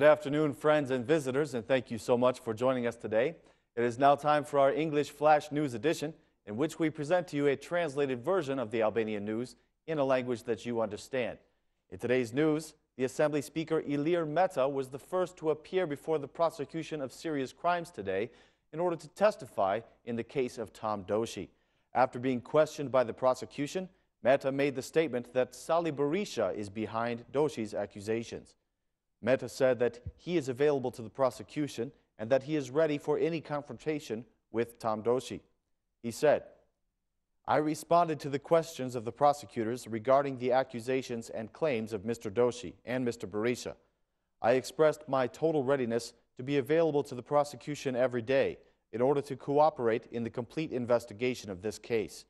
Good afternoon, friends and visitors, and thank you so much for joining us today. It is now time for our English Flash News edition, in which we present to you a translated version of the Albanian news in a language that you understand. In today's news, the Assembly Speaker Ilir Meta was the first to appear before the prosecution of serious crimes today in order to testify in the case of Tom Doshi. After being questioned by the prosecution, Meta made the statement that Sali Berisha is behind Doshi's accusations. Meta said that he is available to the prosecution and that he is ready for any confrontation with Tom Doshi. He said, "I responded to the questions of the prosecutors regarding the accusations and claims of Mr. Doshi and Mr. Berisha. I expressed my total readiness to be available to the prosecution every day in order to cooperate in the complete investigation of this case.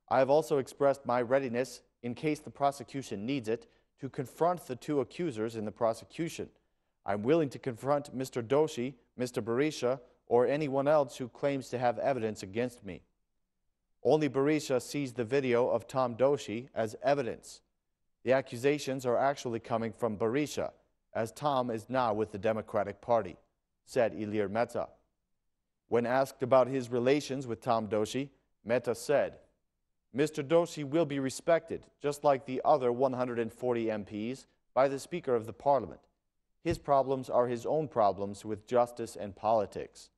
I have also expressed my readiness, in case the prosecution needs it, to confront the two accusers in the prosecution. I'm willing to confront Mr. Doshi, Mr. Berisha, or anyone else who claims to have evidence against me." Only Berisha sees the video of Tom Doshi as evidence. The accusations are actually coming from Berisha, as Tom is now with the Democratic Party, said Ilir Meta. When asked about his relations with Tom Doshi, Meta said, "Mr. Doshi will be respected, just like the other 140 MPs, by the Speaker of the Parliament. His problems are his own problems with justice and politics."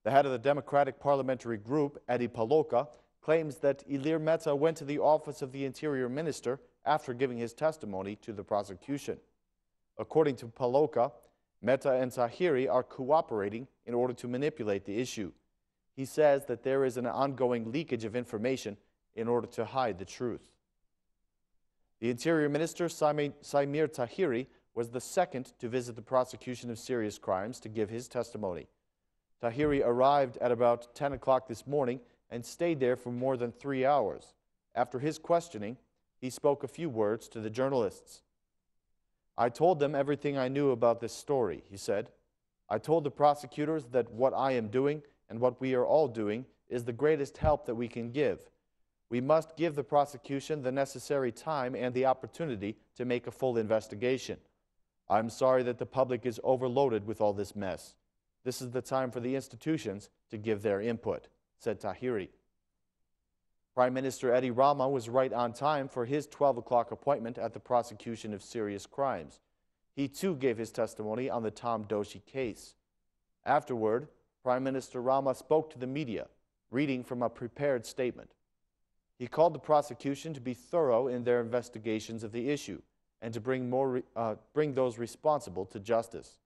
The head of the Democratic Parliamentary Group, Edi Paloka, claims that Ilir Meta went to the office of the Interior Minister after giving his testimony to the prosecution. According to Paloka, Meta and Tahiri are cooperating in order to manipulate the issue. He says that there is an ongoing leakage of information in order to hide the truth. The Interior Minister, Saimir Tahiri, was the second to visit the prosecution of serious crimes to give his testimony. Tahiri arrived at about 10 o'clock this morning and stayed there for more than 3 hours. After his questioning, he spoke a few words to the journalists. "I told them everything I knew about this story," he said. "I told the prosecutors that what I am doing and what we are all doing is the greatest help that we can give. We must give the prosecution the necessary time and the opportunity to make a full investigation. I'm sorry that the public is overloaded with all this mess. This is the time for the institutions to give their input," said Tahiri. Prime Minister Edi Rama was right on time for his 12 o'clock appointment at the prosecution of serious crimes. He too gave his testimony on the Tom Doshi case. Afterward, Prime Minister Rama spoke to the media, reading from a prepared statement. He called the prosecution to be thorough in their investigations of the issue and to bring those responsible to justice.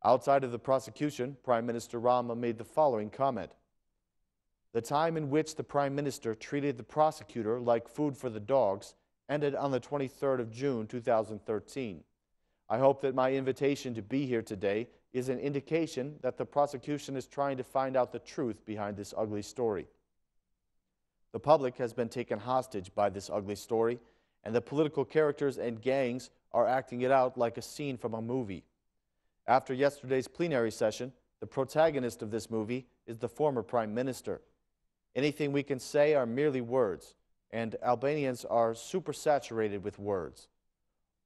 Outside of the prosecution, Prime Minister Rama made the following comment. "The time in which the Prime Minister treated the prosecutor like food for the dogs ended on the 23rd of June 2013. I hope that my invitation to be here today is an indication that the prosecution is trying to find out the truth behind this ugly story. The public has been taken hostage by this ugly story, and the political characters and gangs are acting it out like a scene from a movie. After yesterday's plenary session, the protagonist of this movie is the former Prime Minister. Anything we can say are merely words, and Albanians are supersaturated with words.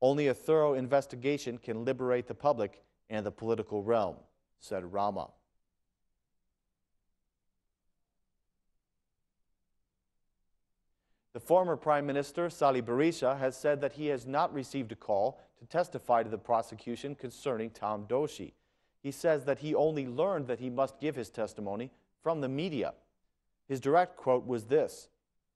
Only a thorough investigation can liberate the public and the political realm," said Rama. The former Prime Minister, Sali Berisha, has said that he has not received a call to testify to the prosecution concerning Tom Doshi. He says that he only learned that he must give his testimony from the media. His direct quote was this: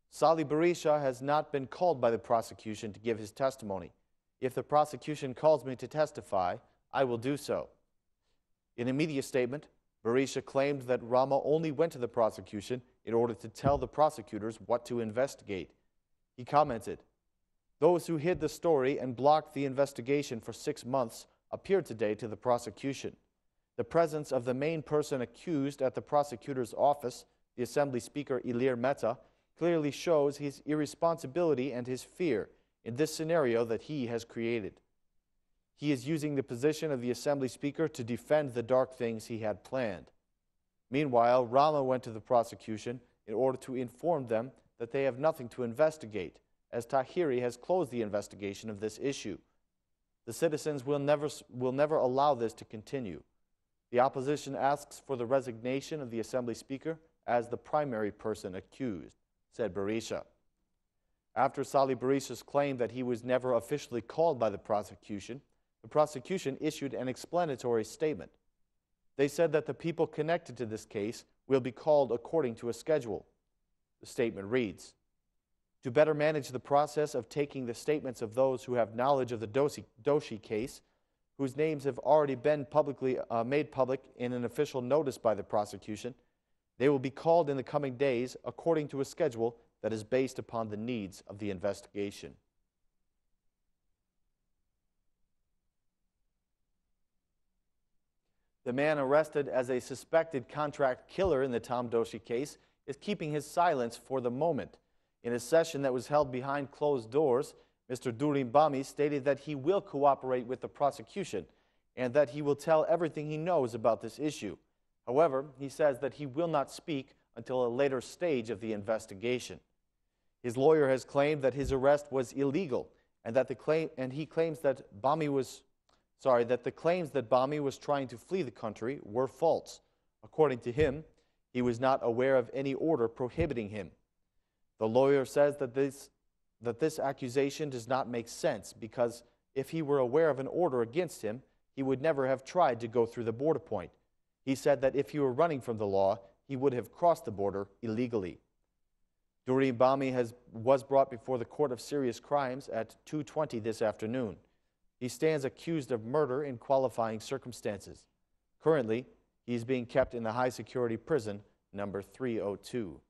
"Sali Berisha has not been called by the prosecution to give his testimony. If the prosecution calls me to testify, I will do so." In a media statement, Berisha claimed that Rama only went to the prosecution in order to tell the prosecutors what to investigate. He commented, "Those who hid the story and blocked the investigation for 6 months appeared today to the prosecution. The presence of the main person accused at the prosecutor's office, the Assembly Speaker Ilir Meta, clearly shows his irresponsibility and his fear in this scenario that he has created. He is using the position of the Assembly Speaker to defend the dark things he had planned." Meanwhile, Rama went to the prosecution in order to inform them that they have nothing to investigate, as Tahiri has closed the investigation of this issue. The citizens will never allow this to continue. The opposition asks for the resignation of the Assembly Speaker as the primary person accused, said Berisha. After Salih Berisha's claim that he was never officially called by the prosecution issued an explanatory statement. They said that the people connected to this case will be called according to a schedule. The statement reads, "To better manage the process of taking the statements of those who have knowledge of the Doshi case, whose names have already been made public in an official notice by the prosecution, they will be called in the coming days according to a schedule that is based upon the needs of the investigation." The man arrested as a suspected contract killer in the Tom Doshi case is keeping his silence for the moment. In a session that was held behind closed doors, Mr. Bami stated that he will cooperate with the prosecution and that he will tell everything he knows about this issue. However, he says that he will not speak until a later stage of the investigation. His lawyer has claimed that his arrest was illegal and that the claims that Bami was trying to flee the country were false. According to him, he was not aware of any order prohibiting him. The lawyer says that this accusation does not make sense because if he were aware of an order against him, he would never have tried to go through the border point. He said that if he were running from the law, he would have crossed the border illegally. Bami was brought before the Court of Serious Crimes at 2:20 this afternoon. He stands accused of murder in qualifying circumstances. Currently, he is being kept in the high-security prison number 302.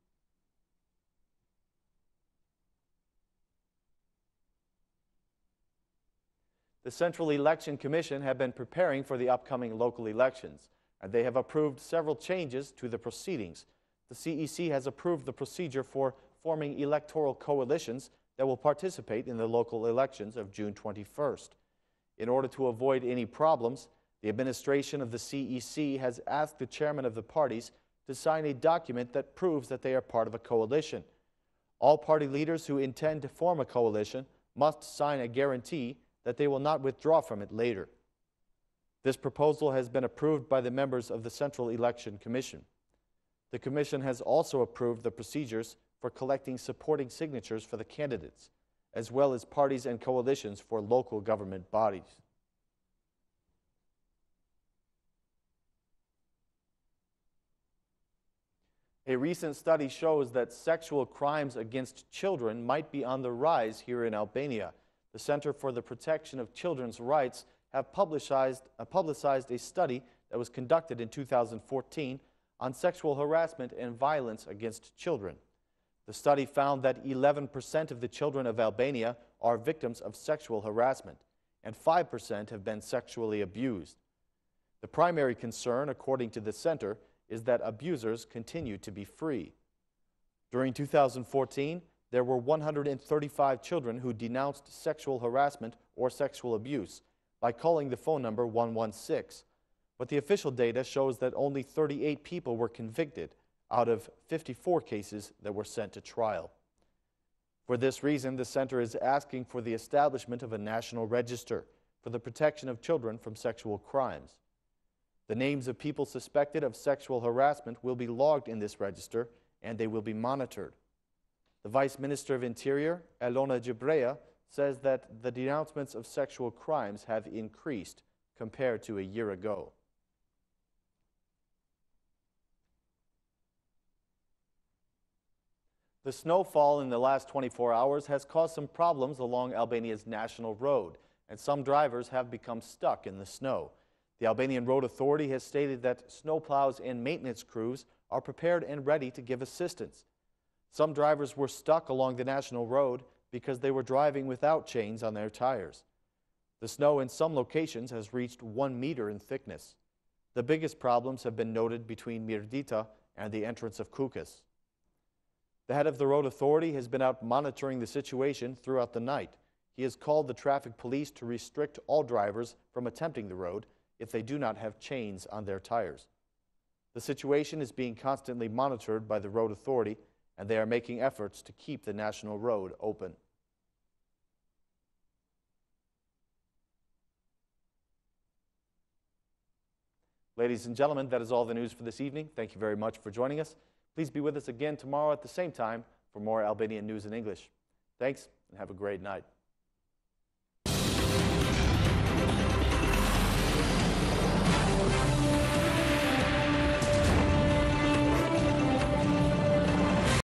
The Central Election Commission have been preparing for the upcoming local elections, and they have approved several changes to the proceedings. The CEC has approved the procedure for forming electoral coalitions that will participate in the local elections of June 21st. In order to avoid any problems, the administration of the CEC has asked the chairman of the parties to sign a document that proves that they are part of a coalition. All party leaders who intend to form a coalition must sign a guarantee that they will not withdraw from it later. This proposal has been approved by the members of the Central Election Commission. The Commission has also approved the procedures for collecting supporting signatures for the candidates, as well as parties and coalitions for local government bodies. A recent study shows that sexual crimes against children might be on the rise here in Albania. The Center for the Protection of Children's Rights have publicized a study that was conducted in 2014 on sexual harassment and violence against children. The study found that 11% of the children of Albania are victims of sexual harassment, and 5% have been sexually abused. The primary concern, according to the center, is that abusers continue to be free. During 2014, there were 135 children who denounced sexual harassment or sexual abuse by calling the phone number 116. But the official data shows that only 38 people were convicted out of 54 cases that were sent to trial. For this reason, the center is asking for the establishment of a national register for the protection of children from sexual crimes. The names of people suspected of sexual harassment will be logged in this register and they will be monitored. The Vice Minister of Interior, Elona Jibrea, says that the denouncements of sexual crimes have increased compared to a year ago. The snowfall in the last 24 hours has caused some problems along Albania's national road, and some drivers have become stuck in the snow. The Albanian Road Authority has stated that snowplows and maintenance crews are prepared and ready to give assistance. Some drivers were stuck along the national road because they were driving without chains on their tires. The snow in some locations has reached 1 meter in thickness. The biggest problems have been noted between Mirdita and the entrance of Kukës. The head of the Road Authority has been out monitoring the situation throughout the night. He has called the traffic police to restrict all drivers from attempting the road if they do not have chains on their tires. The situation is being constantly monitored by the Road Authority, and they are making efforts to keep the national road open. Ladies and gentlemen, that is all the news for this evening. Thank you very much for joining us. Please be with us again tomorrow at the same time for more Albanian news in English. Thanks, and have a great night.